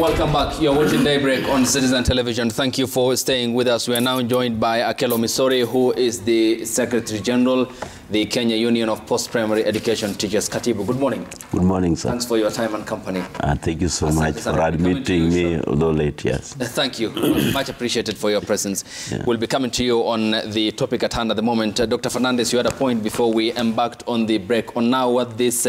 Welcome back. You're watching Daybreak on Citizen Television. Thank you for staying with us. We are now joined by Akelo Misori, who is the Secretary General, the Kenya Union of Post-Primary Education Teachers. Katibu, good morning. Good morning, sir. Thanks for your time and company. Thank you so much for admitting me, although late, yes. Thank you. Much appreciated for your presence. Yeah. We'll be coming to you on the topic at hand at the moment. Dr. Fernandez, you had a point before we embarked on the break on now what this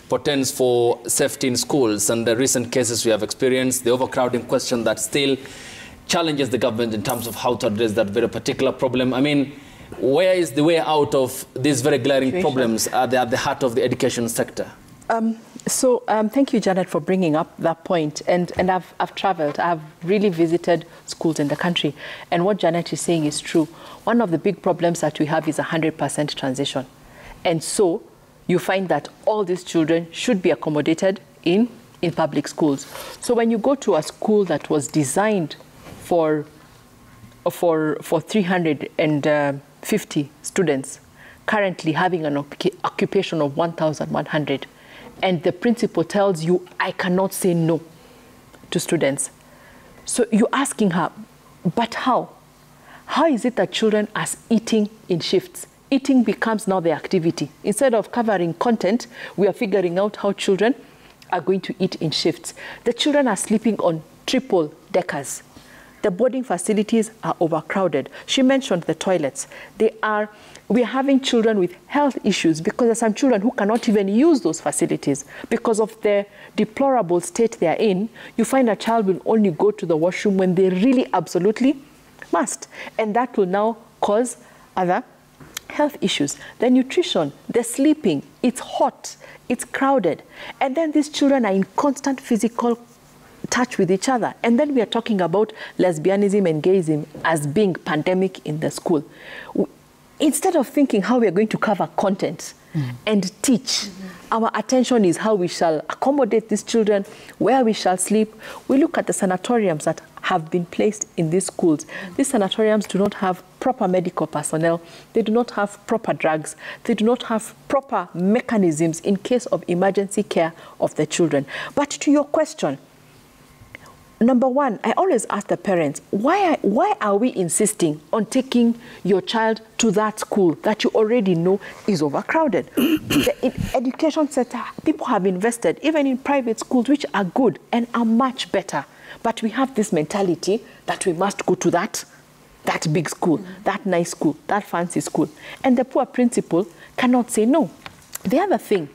portends for safety in schools and the recent cases we have experienced, the overcrowding question that still challenges the government in terms of how to address that very particular problem. I mean, where is the way out of these very glaring problems at the heart of the education sector? Thank you, Janet, for bringing up that point. And I've traveled. I've really visited schools in the country. And what Janet is saying is true. One of the big problems that we have is 100% transition. And so you find that all these children should be accommodated in public schools. So when you go to a school that was designed for 350 students, currently having an occupation of 1,100, and the principal tells you, I cannot say no to students. So you're asking her, but how? How is it that children are eating in shifts? Eating becomes now the activity. Instead of covering content, we are figuring out how children are going to eat in shifts. The children are sleeping on triple deckers. The boarding facilities are overcrowded. She mentioned the toilets. We are having children with health issues because there are some children who cannot even use those facilities because of the deplorable state they are in. You find a child will only go to the washroom when they really absolutely must. And that will now cause other health issues. The nutrition, the sleeping, it's hot, it's crowded. And then these children are in constant physical touch with each other. And then we are talking about lesbianism and gayism as being pandemic in the school. Instead of thinking how we are going to cover content and teach, our attention is how we shall accommodate these children, where we shall sleep. We look at the sanatoriums that have been placed in these schools. These sanatoriums do not have proper medical personnel. They do not have proper drugs. They do not have proper mechanisms in case of emergency care of the children. But to your question, number one, I always ask the parents, why are we insisting on taking your child to that school that you already know is overcrowded? The education sector, people have invested even in private schools, which are good and are much better. But we have this mentality that we must go to that big school, that nice school, that fancy school. And the poor principal cannot say no. The other thing,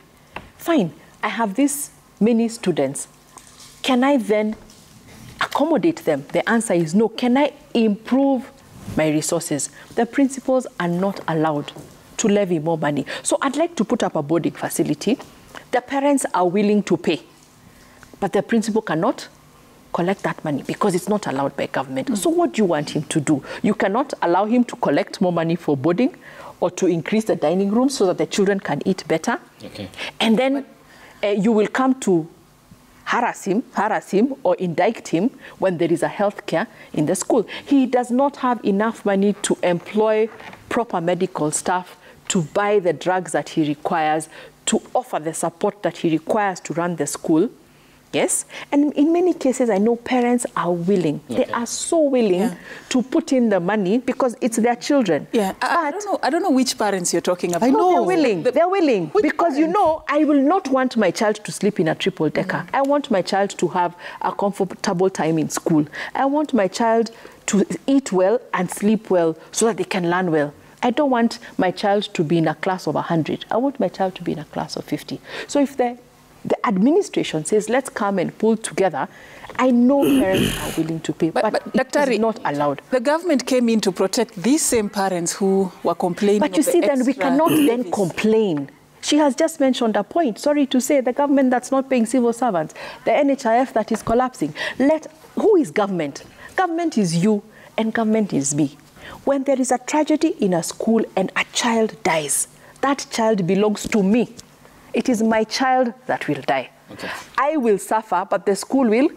fine, I have these many students. Can I then accommodate them? The answer is no. Can I improve my resources? The principals are not allowed to levy more money. So I'd like to put up a boarding facility. The parents are willing to pay, but the principal cannot collect that money because it's not allowed by government. So what do you want him to do? You cannot allow him to collect more money for boarding or to increase the dining room so that the children can eat better. Okay. And then you will come to harass him or indict him when there is a health care in the school. He does not have enough money to employ proper medical staff, to buy the drugs that he requires, to offer the support that he requires to run the school. Yes, and in many cases, I know parents are willing. Okay. They are so willing to put in the money because it's their children. Yeah, I don't know which parents you're talking about. I know they're willing. They're willing because parents? You know, I will not want my child to sleep in a triple decker. I want my child to have a comfortable time in school. I want my child to eat well and sleep well so that they can learn well. I don't want my child to be in a class of 100. I want my child to be in a class of 50. So if the administration says, let's come and pull together, I know parents are willing to pay, but it is not allowed. The government came in to protect these same parents who were complaining. But you see, then we cannot then complain. She has just mentioned a point. Sorry to say, the government that's not paying civil servants, the NHIF that is collapsing. Who is government? Government is you and government is me. When there is a tragedy in a school and a child dies, that child belongs to me. It is my child that will die. Okay. I will suffer, but the school will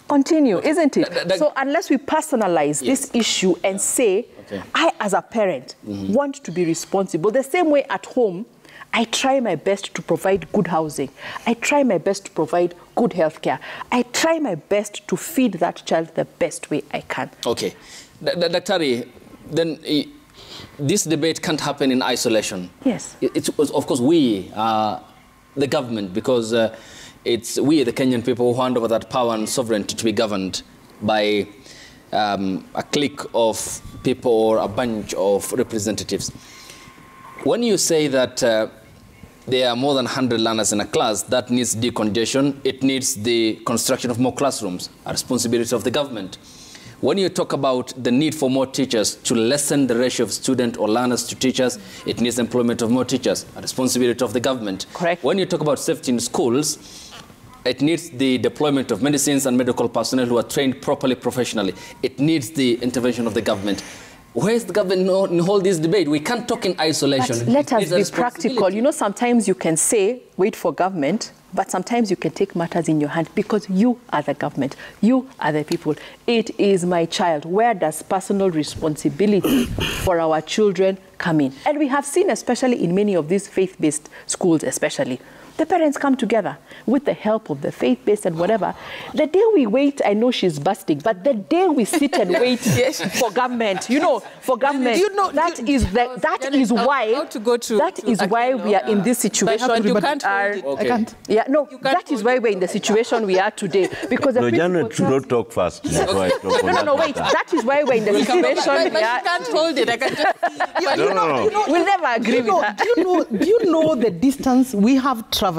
continue, isn't it? So unless we personalize this issue and say, I as a parent want to be responsible, the same way at home, I try my best to provide good housing. I try my best to provide good healthcare. I try my best to feed that child the best way I can. Okay. Daktari, then this debate can't happen in isolation. Yes. Of course, we are the government, because it's we, the Kenyan people, who hand over that power and sovereignty to be governed by a clique of people or a bunch of representatives. When you say that there are more than 100 learners in a class, that needs decongestion, it needs the construction of more classrooms, a responsibility of the government. When you talk about the need for more teachers to lessen the ratio of student or learners to teachers, it needs employment of more teachers, a responsibility of the government. Correct. When you talk about safety in schools, it needs the deployment of medicines and medical personnel who are trained properly, professionally. It needs the intervention of the government. Where is the government in all this debate? We can't talk in isolation. But let us be practical. You know, sometimes you can say, wait for government, but sometimes you can take matters in your hand, because you are the government. You are the people. It is my child. Where does personal responsibility for our children come in? And we have seen, especially in many of these faith-based schools especially, the parents come together with the help of the faith-based and whatever. The day we wait, I know she's busting, but the day we sit and wait for government, you know, for government, that is why we are in this situation. That is why we're in the situation we are today. Because no, Janet should not talk fast. No, wait. That is why we're in the situation we are. You can't hold it. I can just We'll never agree with that. Do you know the distance we have traveled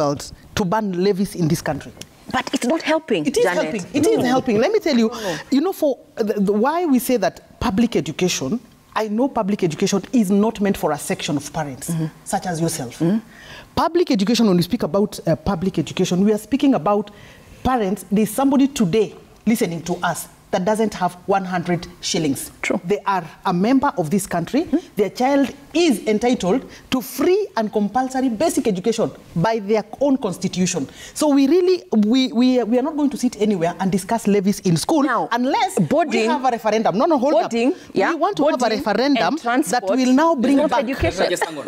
to ban levies in this country? But it's not helping. It is Janet. helping. It is helping. Let me tell you, you know, for why we say that public education, I know public education is not meant for a section of parents, such as yourself. Public education, when we speak about public education, we are speaking about parents. There's somebody today listening to us that doesn't have 100 shillings. True. They are a member of this country. Their child is entitled to free and compulsory basic education by their own constitution. So we really, we are not going to sit anywhere and discuss levies in school now, unless we have a referendum. Hold up. We want to have a referendum that will now bring back education.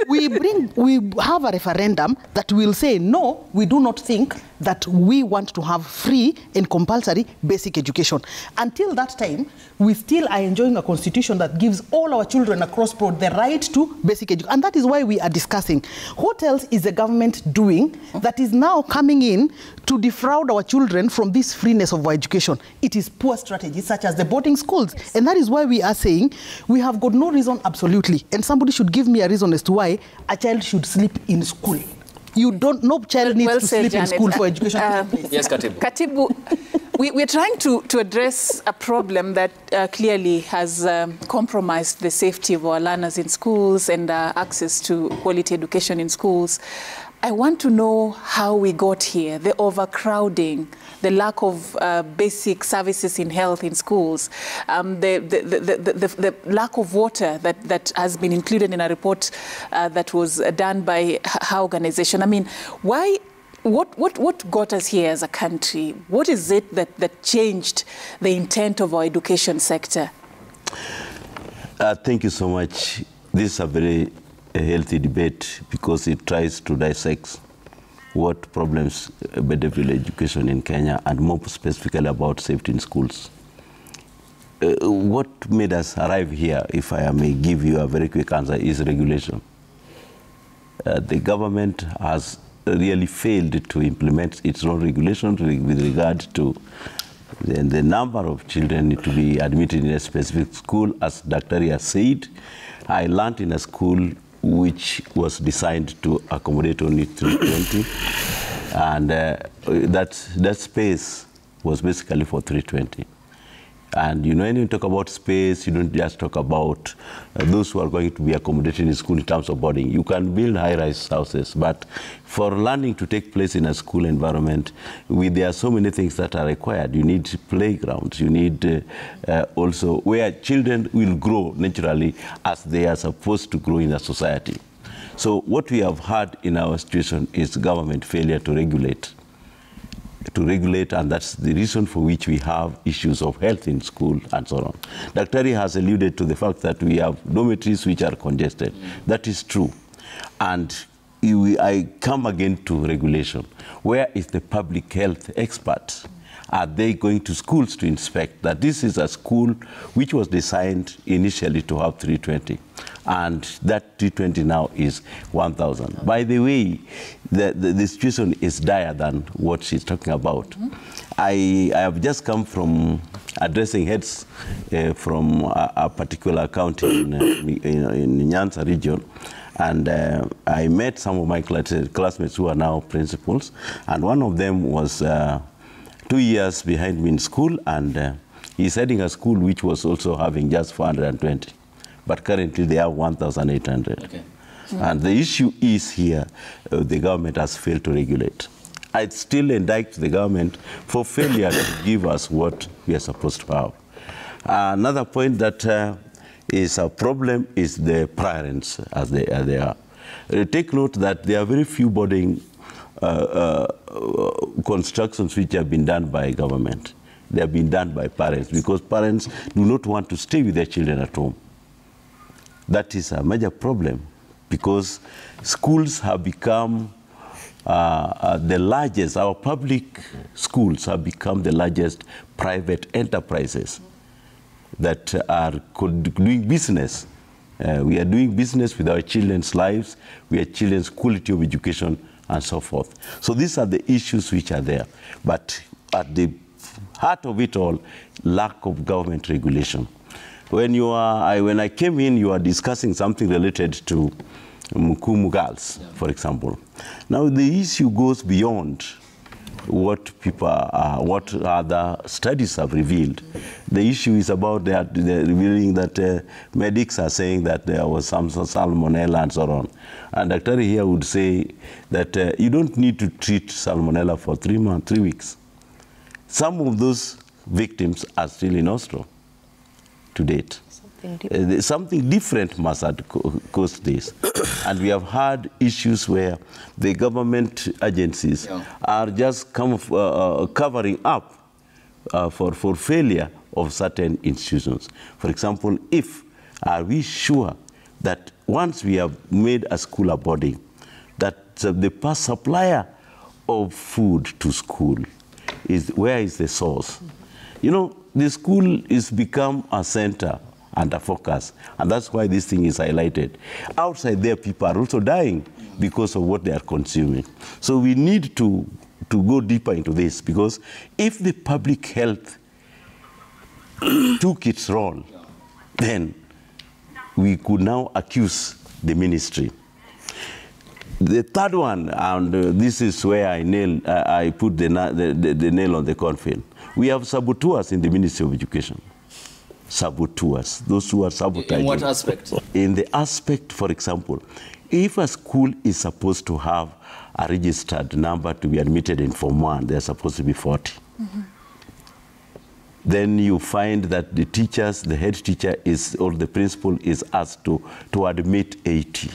We have a referendum that will say, no, we do not think that we want to have free and compulsory basic education. Until that time, we still are enjoying a constitution that gives all our children across board the right to basic education. And that is why we are discussing what else is the government doing that is now coming in to defraud our children from this freeness of our education. It is poor strategies such as the boarding schools. Yes. And that is why we are saying we have got no reason absolutely. And somebody should give me a reason as to why a child should sleep in school. You don't, no child needs to sleep in school for education. Yes, Katibu. Katibu, we're trying to address a problem that clearly has compromised the safety of our learners in schools and access to quality education in schools. I want to know how we got here, the overcrowding, the lack of basic services in health in schools, the lack of water that has been included in a report that was done by her organization. I mean, why? What got us here as a country? What is it that changed the intent of our education sector? Thank you so much. This is a very healthy debate because it tries to dissect what problems bedevil education in Kenya, and more specifically about safety in schools. What made us arrive here, if I may give you a very quick answer, is regulation. The government has really failed to implement its own regulation with regard to the number of children need to be admitted in a specific school. As Dr. has said, I learned in a school which was designed to accommodate only 320, and that space was basically for 320. And you know, when you talk about space, you don't just talk about those who are going to be accommodated in school in terms of boarding. You can build high-rise houses, but for learning to take place in a school environment, there are so many things that are required. You need playgrounds, you need also where children will grow naturally as they are supposed to grow in a society. So what we have had in our situation is government failure to regulate, and that's the reason for which we have issues of health in school and so on. Dr. has alluded to the fact that we have dormitories which are congested. That is true. And I come again to regulation. Where is the public health expert? Are they going to schools to inspect that this is a school which was designed initially to have 320, and that 320 now is 1,000? By the way, the situation is dire than what she's talking about. I have just come from addressing heads from a particular county in Nyanza region, and I met some of my classmates who are now principals, and one of them was 2 years behind me in school, and he's heading a school which was also having just 420, but currently they have 1,800. Okay. And the issue is here, the government has failed to regulate. I still indict the government for failure to give us what we are supposed to have. Another point that is a problem is the parents as they are. Take note that there are very few boarding constructions which have been done by government. They have been done by parents because parents do not want to stay with their children at home. That is a major problem because schools have become the largest, our public schools have become the largest private enterprises that are doing business. We are doing business with our children's lives, with our children's quality of education, and so forth. So these are the issues which are there. But at the heart of it all, lack of government regulation. When I came in, you are discussing something related to Mukumu girls, for example. Now the issue goes beyond what what other studies have revealed. The issue is about the revealing that medics are saying that there was some salmonella and so on. And Dr. here would say that you don't need to treat salmonella for 3 weeks. Some of those victims are still in Austro to date. Something different must have caused this. And we have had issues where the government agencies are just covering up for failure of certain institutions. For example, are we sure that once we have made a school a boarding, that the past supplier of food to school where is the source? You know, the school is become a center and a focus, and that's why this thing is highlighted. Outside there, people are also dying because of what they are consuming. So we need to go deeper into this, because if the public health took its role, then we could now accuse the ministry. The third one, and this is where I put the nail on the coffin. We have saboteurs in the Ministry of Education. Saboteurs, those who are sabotaging. In what aspect? In the aspect, for example, if a school is supposed to have a registered number to be admitted in Form 1, they're supposed to be 40. Mm-hmm. Then you find that the teachers, the head teacher or the principal is asked to admit 80.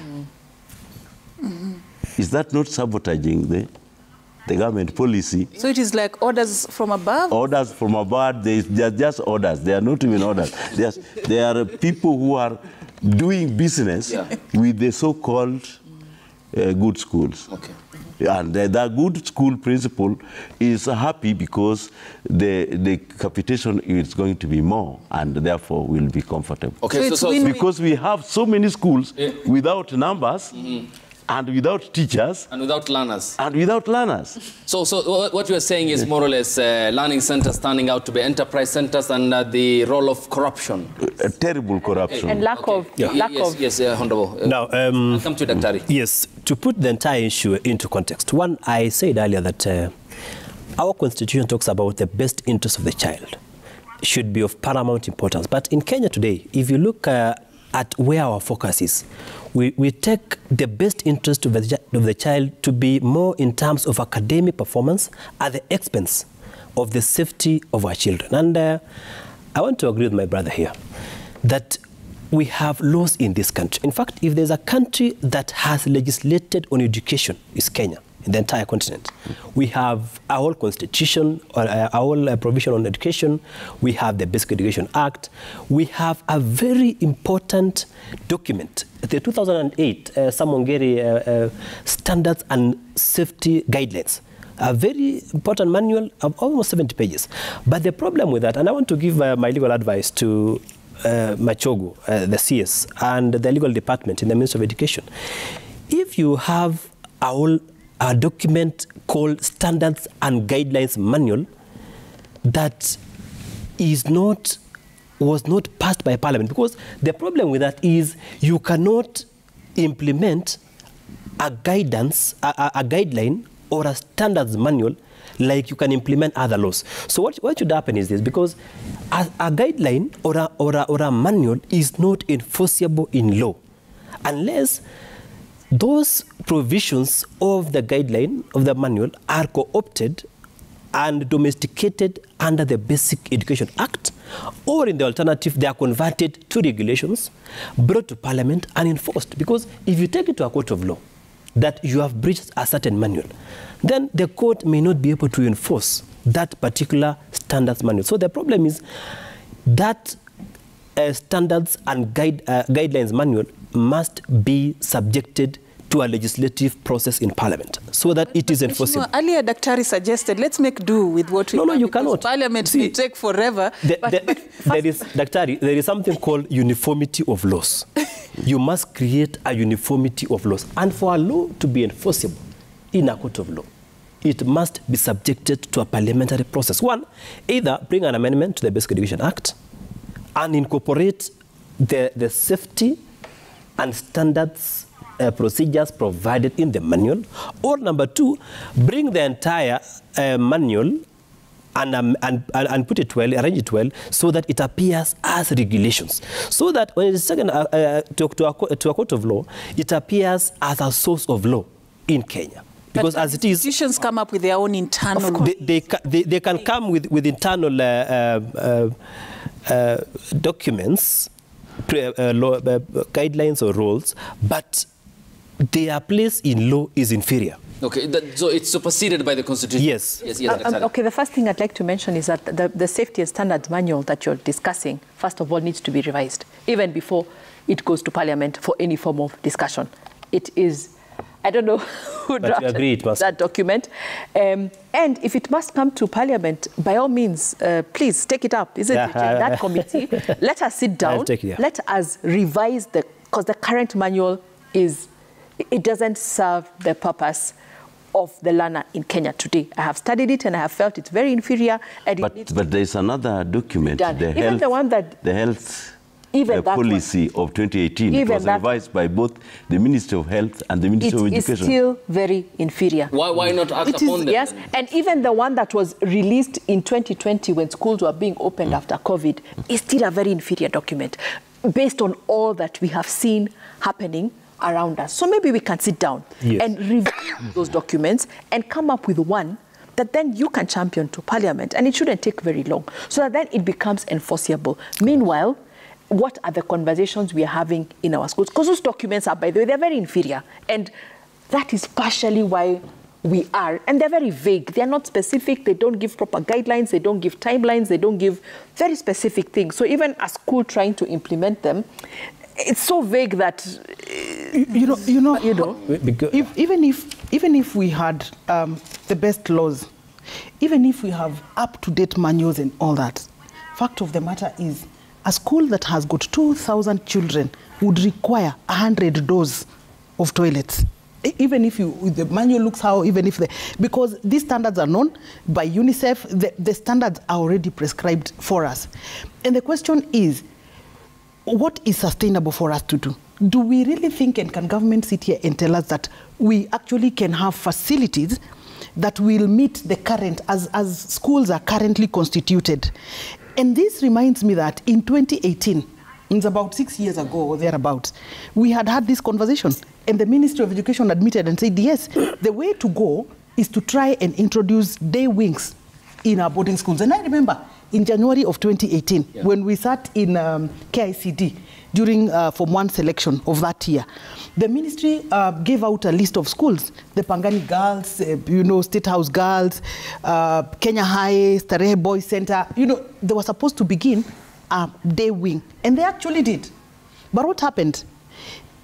Mm-hmm. Is that not sabotaging the government policy? So it is like orders from above? Orders from above, they are just orders. They are not even orders. There are people who are doing business with the so-called good schools. Okay. And the good school principal is happy because the capitation is going to be more, and therefore will be comfortable. Okay, so because we have so many schools without numbers, and without teachers. And without learners. And without learners. So what you are saying is more or less learning centers turning out to be enterprise centers, and the role of corruption. Terrible corruption. And lack of... Yes, Honorable. Now, I'll come to Daktari. Yes, to put the entire issue into context. One, I said earlier that our constitution talks about the best interest of the child. Should be of paramount importance. But in Kenya today, if you look at where our focus is, we take the best interest of the child to be more in terms of academic performance at the expense of the safety of our children. And I want to agree with my brother here that we have laws in this country. In fact, if there's a country that has legislated on education, it's Kenya. in the entire continent. We have our whole constitution, our whole provision on education. We have the Basic Education Act. We have a very important document, the 2008 Samongeri Standards and Safety Guidelines. A very important manual of almost 70 pages. But the problem with that, and I want to give my legal advice to Machogu, the CS, and the legal department in the Ministry of Education. If you have a document called Standards and Guidelines Manual that was not passed by Parliament, because the problem with that is you cannot implement a guideline or a standards manual like you can implement other laws. So what should happen is this, because a guideline or a manual is not enforceable in law unless those provisions of the guideline, of the manual, are co-opted and domesticated under the Basic Education Act, or in the alternative, they are converted to regulations, brought to Parliament and enforced. Because if you take it to a court of law that you have breached a certain manual, then the court may not be able to enforce that particular standards manual. So the problem is that standards and guidelines manual must be subjected to a legislative process in Parliament so that it is enforceable. Earlier, Daktari suggested, let's make do with what we have. No, you cannot. Parliament may take forever. There is something called uniformity of laws. You must create a uniformity of laws. And for a law to be enforceable in a court of law, it must be subjected to a parliamentary process. One, either bring an amendment to the Basic Education Act and incorporate the safety and standards procedures provided in the manual, or number two, bring the entire manual and put it well, arrange it well, so that it appears as regulations. So that when it is taken to a court of law, it appears as a source of law in Kenya. Because as it is, institutions come up with their own internal. They can come with internal documents, guidelines or rules, but their place in law is inferior. Okay, so it's superseded by the Constitution? Yes. Okay, the first thing I'd like to mention is that the Safety and Standards Manual that you're discussing, first of all, needs to be revised, even before it goes to Parliament for any form of discussion. It is, I don't know who drafted that document. And if it must come to Parliament, by all means, please take it up. Isn't it? That committee, let us sit down, let us revise because the current manual it doesn't serve the purpose of the learner in Kenya today. I have studied it and I have felt it's very inferior. And but there's another document, the health policy of 2018. It was revised by both the Ministry of Health and the Ministry of Education. It is still very inferior. Why not act upon them? Yes, and even the one that was released in 2020 when schools were being opened after COVID is still a very inferior document based on all that we have seen happening around us. So maybe we can sit down and review those documents and come up with one that then you can champion to Parliament, and it shouldn't take very long, so that then it becomes enforceable. Meanwhile, what are the conversations we are having in our schools? Because those documents are, by the way, they're very inferior, and that is partially why we are, and they're very vague. They're not specific. They don't give proper guidelines. They don't give timelines. They don't give very specific things. So even a school trying to implement them, it's so vague that even if we had the best laws, even if we have up-to-date manuals and all that, fact of the matter is a school that has got 2,000 children would require 100 doors of toilets. Even if the manual looks how, because these standards are known by UNICEF, the standards are already prescribed for us. And the question is, what is sustainable for us to do? Do we really think, and can government sit here and tell us that we actually can have facilities that will meet the current, as schools are currently constituted? And this reminds me that in 2018, it's about 6 years ago or thereabouts, we had this conversation, and the Ministry of Education admitted and said, yes, the way to go is to try and introduce day wings in our boarding schools. And I remember in January of 2018, when we sat in KICD during Form 1 selection of that year, the ministry gave out a list of schools, the Pangani Girls, State House Girls, Kenya High, Starehe Boys Center. They were supposed to begin a day wing, and they actually did. But what happened?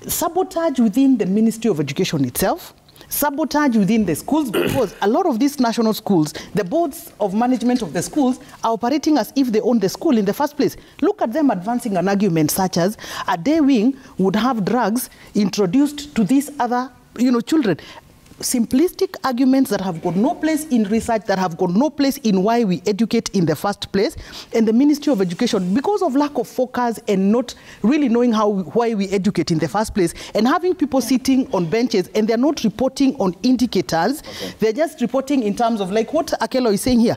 Sabotage within the Ministry of Education itself, sabotage within the schools, because a lot of these national schools, the boards of management of the schools are operating as if they own the school in the first place. Look at them advancing an argument such as a day wing would have drugs introduced to these other children. Simplistic arguments that have got no place in research, that have got no place in why we educate in the first place. And the Ministry of Education, because of lack of focus and not really knowing why we educate in the first place, and having people sitting on benches and they're not reporting on indicators, they're just reporting in terms of like what Akelo is saying here.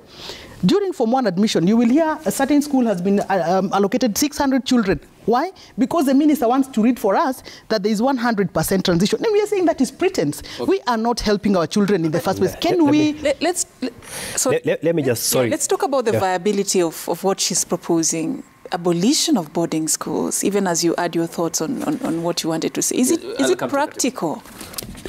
During Form 1 admission, you will hear a certain school has been allocated 600 children. Why? Because the minister wants to read for us that there is 100% transition. And we are saying that is pretense. We are not helping our children in the first place. Can we... Let me just, sorry. Let's talk about the viability of what she's proposing. Abolition of boarding schools, even as you add your thoughts on what you wanted to say. Is it practical?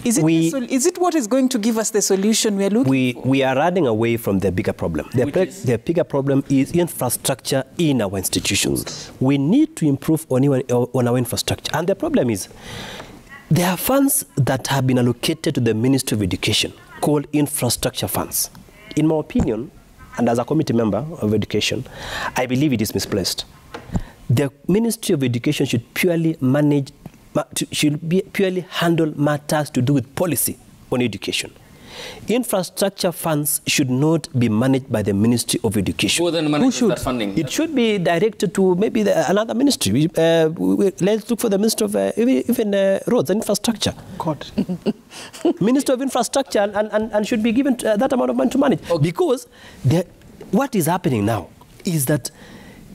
Is it what is going to give us the solution we are looking for? We are running away from the bigger problem. The bigger problem is infrastructure in our institutions. We need to improve on our infrastructure. And the problem is, there are funds that have been allocated to the Ministry of Education called infrastructure funds. In my opinion, and as a committee member of education, I believe it is misplaced. The Ministry of Education should purely handle matters to do with policy on education. Infrastructure funds should not be managed by the Ministry of Education. Who then manages that funding? It should be directed to maybe another ministry. Let's look for the Minister of Roads and Infrastructure. God. Minister of Infrastructure and should be given that amount of money to manage. Okay. Because what is happening now is that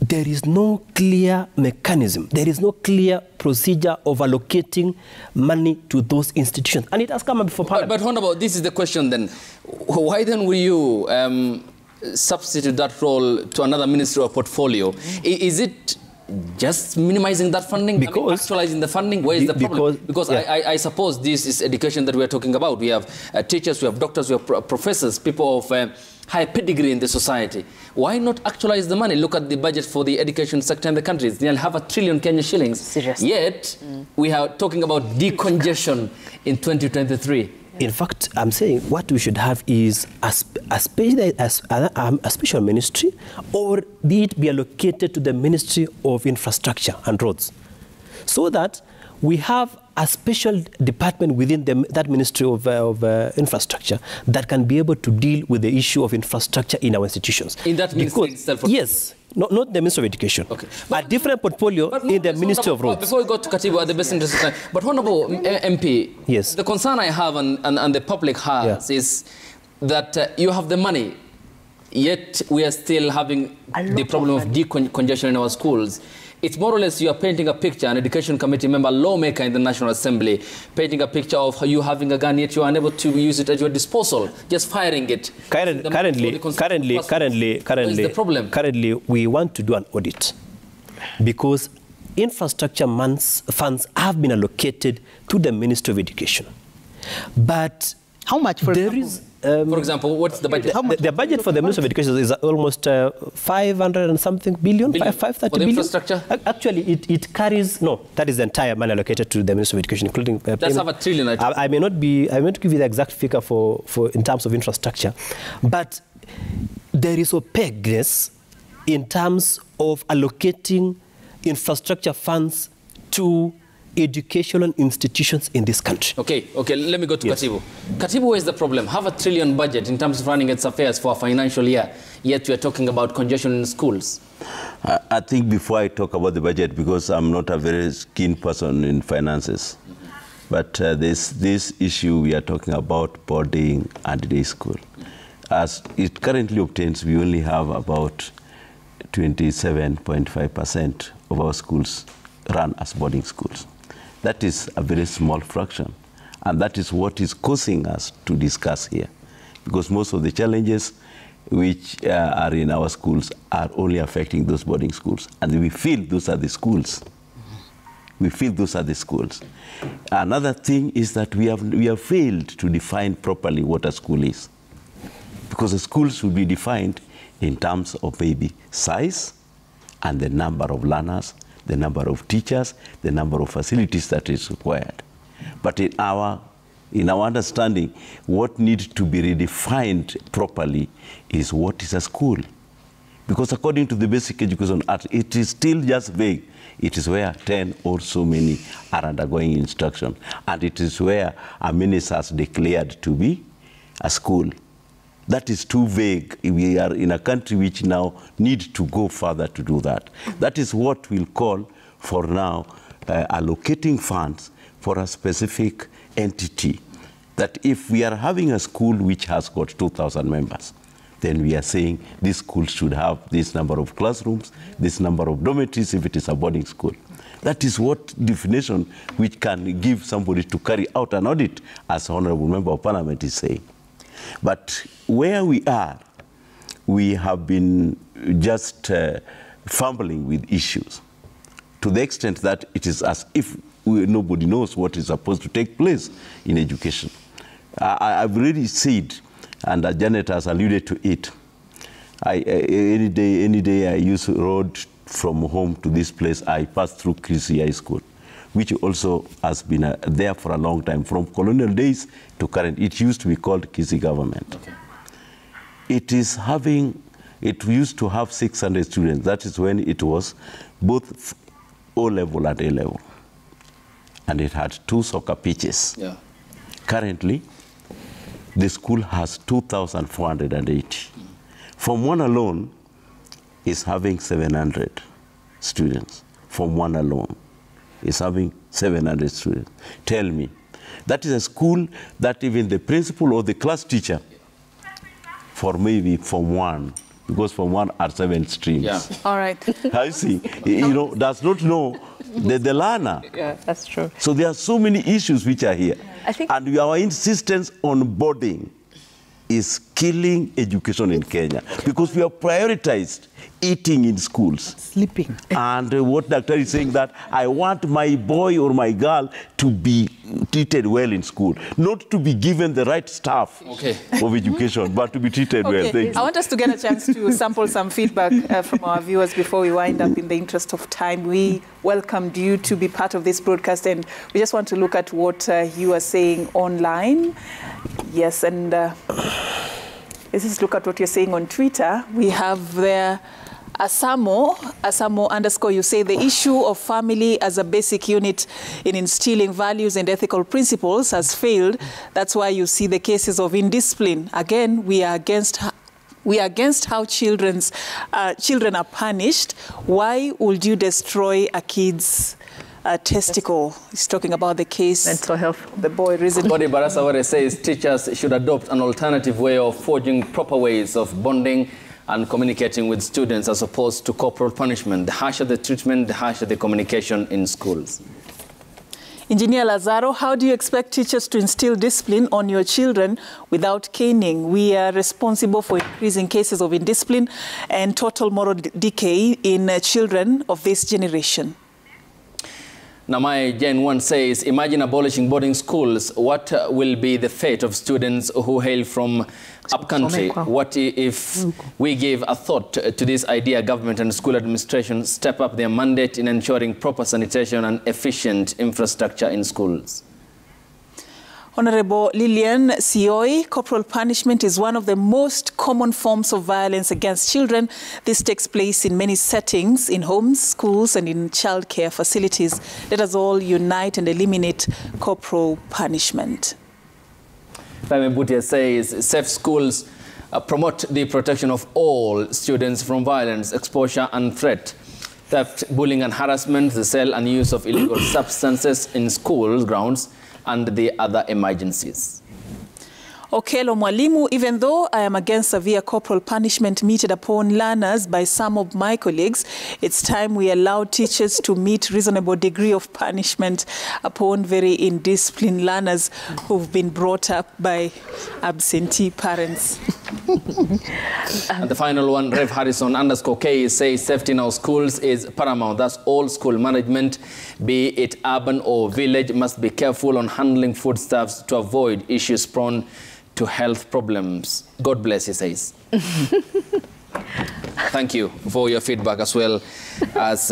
there is no clear mechanism, there is no clear procedure of allocating money to those institutions. And it has come up before Parliament. But Honorable, this is the question then. Why then will you substitute that role to another ministry or portfolio? Is it just minimizing that funding? Because actualizing the funding? Where is the problem? Because I suppose this is education that we're talking about. We have teachers, we have doctors, we have professors, people of high pedigree in the society. Why not actualize the money? Look at the budget for the education sector in the country. It's nearly 500 billion Kenya shillings. Seriously. Yet, we are talking about decongestion in 2023. In fact, I'm saying what we should have is a special ministry, or be it be allocated to the Ministry of Infrastructure and Roads, so that we have a special department within that Ministry of Infrastructure that can be able to deal with the issue of infrastructure in our institutions. In that ministry itself? Yes. Not the Ministry of Education. Okay. A different portfolio in the Ministry of Roads. Before we go to Katibu at the best interest of time, but Honorable MP, yes, the concern I have and the public has is that you have the money, yet we are still having the problem of decongestion in our schools. It's more or less you are painting a picture, an education committee member, lawmaker in the National Assembly, painting a picture of you having a gun, yet you are unable to use it at your disposal, just firing it. Currently, we want to do an audit because infrastructure funds have been allocated to the Ministry of Education. But how much for example, what's the budget? The budget for the Ministry of Education is almost 500 and something billion, 530 billion. Infrastructure? Actually, it carries, no, that is the entire money allocated to the Ministry of Education, including... That's half a trillion. I may not give you the exact figure for in terms of infrastructure, but there is opaqueness in terms of allocating infrastructure funds to educational institutions in this country. Okay, let me go to Katibu. Katibu, where is the problem? Have a $1 trillion budget in terms of running its affairs for a financial year, yet we are talking about congestion in schools. I think before I talk about the budget, because I'm not a very keen person in finances, but this issue we are talking about boarding and day school. As it currently obtains, we only have about 27.5% of our schools run as boarding schools. That is a very small fraction, and that is what is causing us to discuss here, because most of the challenges which are in our schools are only affecting those boarding schools. And we feel those are the schools. We feel those are the schools. Another thing is that we have failed to define properly what a school is. Because a school should be defined in terms of maybe size and the number of learners, the number of teachers, the number of facilities that is required. But in our understanding, what needs to be redefined properly is what is a school. Because according to the Basic Education Act, it is still just vague. It is where 10 or so many are undergoing instruction. And it is where a minister has declared to be a school. That is too vague. We are in a country which now needs to go further to do that. That is what we'll call for now allocating funds for a specific entity. That if we are having a school which has got 2,000 members, then we are saying this school should have this number of classrooms, this number of dormitories if it is a boarding school. That is what definition which can give somebody to carry out an audit, as Honorable Member of Parliament is saying. But where we are, we have been just fumbling with issues to the extent that it is as if nobody knows what is supposed to take place in education. I've already said, and Janet has alluded to it, any day I use road from home to this place, I pass through Kisi High School, which also has been there for a long time, from colonial days to current. It used to be called Kisi Government. Okay. It used to have 600 students. That is when it was both O-level and A-level. And it had 2 soccer pitches. Yeah. Currently, the school has 2,480. Form 1 alone is having 700 students. Form 1 alone is having 700 students. Tell me, that is a school that even the principal or the class teacher for maybe Form 1, because Form 1 are 7 streams. Yeah. All right. I see, does not know the learner. Yeah, that's true. So there are so many issues which are here. I think and our insistence on boarding is killing education in Kenya because we have prioritized eating in schools. Sleeping. And what Dr. is saying that I want my boy or my girl to be treated well in school, not to be given the right stuff of education, but to be treated well. Thank you. I want us to get a chance to sample some feedback from our viewers before we wind up. In the interest of time, we welcomed you to be part of this broadcast, and we just want to look at what you are saying online. Yes, and let's just look at what you're saying on Twitter. We have there Asamo _ you say the issue of family as a basic unit in instilling values and ethical principles has failed. That's why you see the cases of indiscipline. Again, we are against how children are punished. Why would you destroy a kid's testicle? He's talking about the case. Mental health. The boy reason. Body Barasaware says teachers should adopt an alternative way of forging proper ways of bonding and communicating with students as opposed to corporal punishment. The harsher the treatment, the harsher the communication in schools. Engineer Lazaro, how do you expect teachers to instill discipline on your children without caning? We are responsible for increasing cases of indiscipline and total moral decay in children of this generation. Namai Gen 1 says, imagine abolishing boarding schools. What will be the fate of students who hail from upcountry? What if we give a thought to this idea, government and school administration step up their mandate in ensuring proper sanitation and efficient infrastructure in schools? Honorable Lillian Sioi, corporal punishment is one of the most common forms of violence against children. This takes place in many settings, in homes, schools, and in childcare facilities. Let us all unite and eliminate corporal punishment. Femi Butia says, safe schools promote the protection of all students from violence, exposure, and threat. Theft, bullying, and harassment, the sale and use of illegal substances in schools grounds, and the other emergencies. Okello Mwalimu, even though I am against severe corporal punishment meted upon learners by some of my colleagues, it's time we allow teachers to meet reasonable degree of punishment upon very indisciplined learners who've been brought up by absentee parents. And the final one, Rev Harrison_K says safety in our schools is paramount. That's all school management, be it urban or village, must be careful on handling foodstuffs to avoid issues prone to health problems. God bless, he says. Thank you for your feedback as well as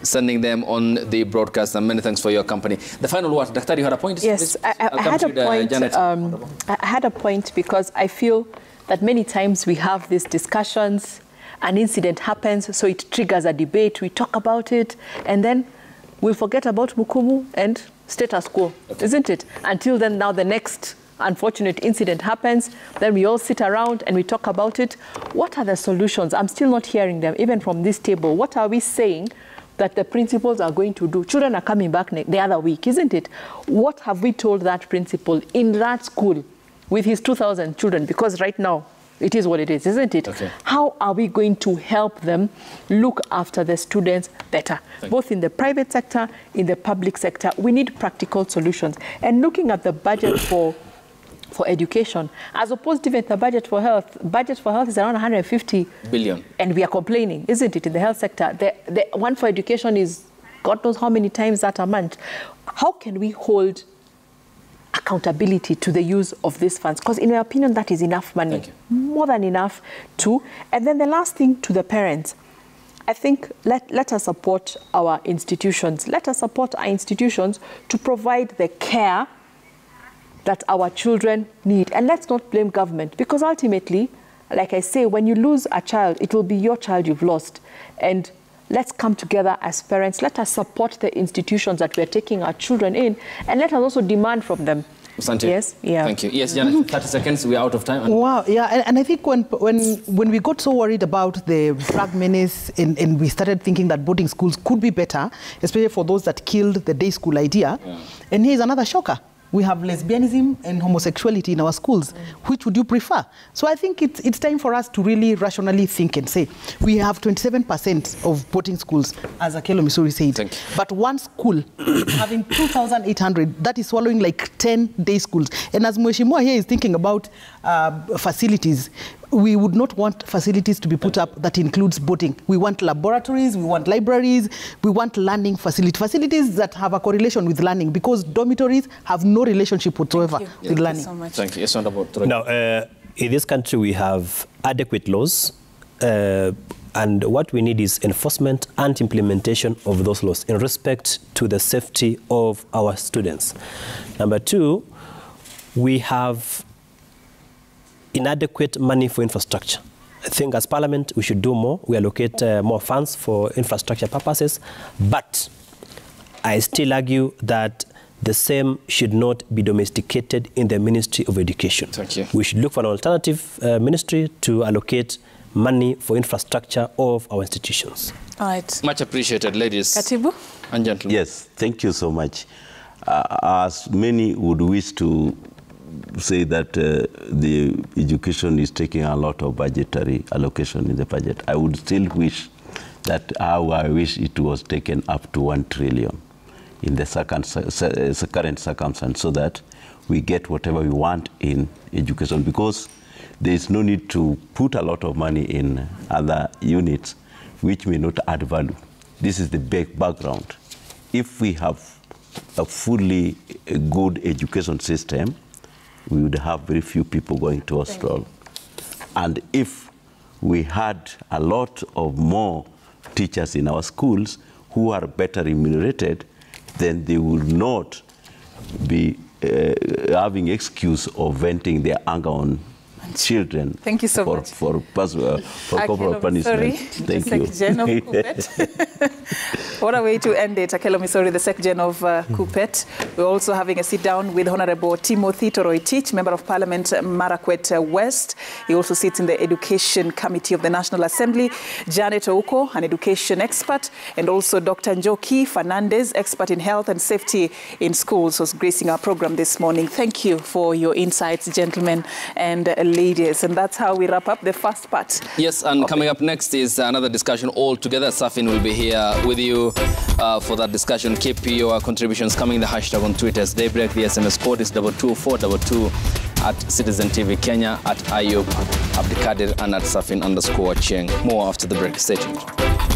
sending them on the broadcast, and many thanks for your company. The final word, Daktari, you had a point? Yes, I had a point. I had a point because I feel that many times we have these discussions, an incident happens, so it triggers a debate, we talk about it, and then we forget about Mukumu and status quo, isn't it? Until then, now the next unfortunate incident happens, then we all sit around and we talk about it. What are the solutions? I'm still not hearing them, even from this table. What are we saying that the principals are going to do? Children are coming back the other week, isn't it? What have we told that principal in that school with his 2,000 children? Because right now, it is what it is, isn't it? Okay. How are we going to help them look after the students better? Both in the private sector, in the public sector. We need practical solutions. And looking at the budget for education, as opposed to even the budget for health is around 150 billion. And we are complaining, isn't it, in the health sector? The one for education is God knows how many times that amount. How can we hold accountability to the use of these funds? Because in my opinion, that is enough money, more than enough too. And then the last thing to the parents, I think let us support our institutions. Let us support our institutions to provide the care that our children need. And let's not blame government, because ultimately, like I say, when you lose a child, it will be your child you've lost. And let's come together as parents. Let us support the institutions that we're taking our children in, and let us also demand from them. Santi. Yes, yeah. Thank you. Yes, Janet, 30 seconds, we're out of time. Wow, yeah, and I think when we got so worried about the drug menace and we started thinking that boarding schools could be better, especially for those that killed the day school idea, and here's another shocker. We have lesbianism and homosexuality in our schools. Which would you prefer? So I think it's time for us to really rationally think and say, we have 27% of boarding schools, as Okello Missouri said. But one school having 2,800, that is swallowing like 10 day schools. And as Mheshimiwa here is thinking about facilities, we would not want facilities to be put up that includes boating. We want laboratories, we want libraries, we want learning facilities that have a correlation with learning, because dormitories have no relationship whatsoever with learning. So much. Thank you. Yes, now, in this country, we have adequate laws, and what we need is enforcement and implementation of those laws in respect to the safety of our students. Number two, we have inadequate money for infrastructure. I think as Parliament, we should do more. We allocate more funds for infrastructure purposes, but I still argue that the same should not be domesticated in the Ministry of Education. Thank you. We should look for an alternative ministry to allocate money for infrastructure of our institutions. All right. Much appreciated, ladies Katibu and gentlemen. Yes, thank you so much. As many would wish to say that the education is taking a lot of budgetary allocation in the budget, I would still wish that I wish it was taken up to 1 trillion in the current circumstance, so that we get whatever we want in education, because there is no need to put a lot of money in other units which may not add value. This is the big background. If we have a fully good education system, we would have very few people going to hospital. And if we had a lot of more teachers in our schools who are better remunerated, then they will not be having excuse of venting their anger on children. Thank you so much. For corporal punishment. Thank you. What a way to end it. Akelo Misori, the Secretary of KUPPET. We're also having a sit-down with Honorable Timothy Toroitich, Member of Parliament, Marakwet West. He also sits in the Education Committee of the National Assembly. Janet Ouko, an education expert, and also Dr. Njoki Fernandez, expert in health and safety in schools, was gracing our program this morning. Thank you for your insights, gentlemen and ladies. And that's how we wrap up the first part. Yes, and coming up next is another discussion altogether. Safin will be here with you for that discussion. Keep your contributions coming. The hashtag on Twitter is Daybreak. The SMS code is 22422 at Citizen TV Kenya, at Ayub Abdikadir, and at Safin_Cheng. More after the break. Stay tuned.